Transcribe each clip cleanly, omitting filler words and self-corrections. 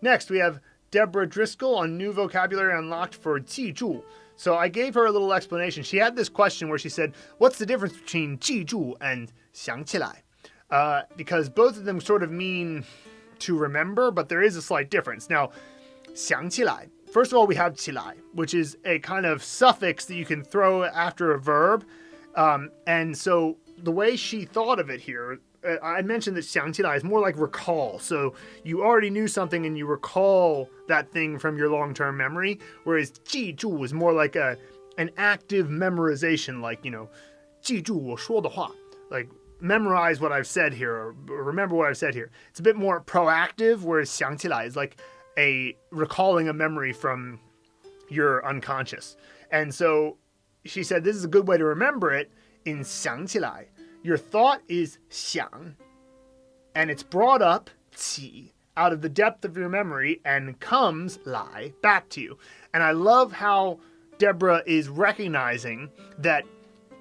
Next, we have Deborah Driscoll on New Vocabulary Unlocked for 记住. So I gave her a little explanation. She had this question where she said, what's the difference between 记住 and 想起来? Because both of them sort of mean to remember, but there is a slight difference. Now, 想起来. First of all, we have 起来, which is a kind of suffix that you can throw after a verb. And so the way she thought of it here, I mentioned that 想起来 is more like recall. So you already knew something and you recall that thing from your long-term memory, whereas 记住 is more like an active memorization, like, 记住我说的话, like memorize what I've said here, or remember what I've said here. It's a bit more proactive, whereas 想起来 is like recalling a memory from your unconscious. And so she said this is a good way to remember it in 想起来. Your thought is 想, and it's brought up 起 out of the depth of your memory and comes 来 back to you. And I love how Deborah is recognizing that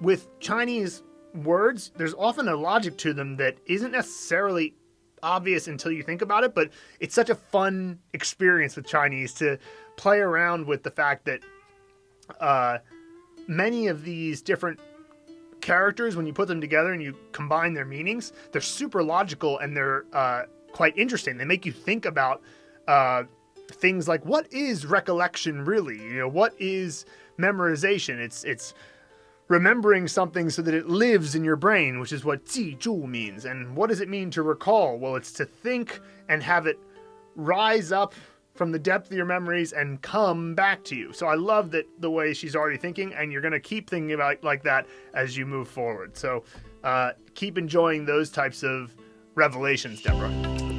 with Chinese words, there's often a logic to them that isn't necessarily obvious until you think about it, but it's such a fun experience with Chinese to play around with the fact that many of these different characters, when you put them together and you combine their meanings, they're super logical and they're quite interesting. They make you think about things like, what is recollection really? What is memorization? It's remembering something so that it lives in your brain, which is what 记住 means. And what does it mean to recall? Well, it's to think and have it rise up from the depth of your memories and come back to you. So I love that the way she's already thinking, and you're going to keep thinking about like that as you move forward. So keep enjoying those types of revelations, Deborah.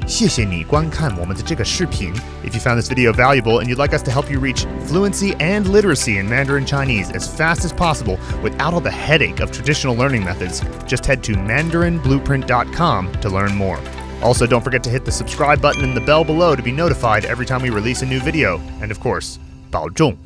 谢谢你观看我们的这个视频. If you found this video valuable and you'd like us to help you reach fluency and literacy in Mandarin Chinese as fast as possible without all the headache of traditional learning methods, just head to mandarinblueprint.com to learn more. Also, don't forget to hit the subscribe button and the bell below to be notified every time we release a new video. And of course, 保重.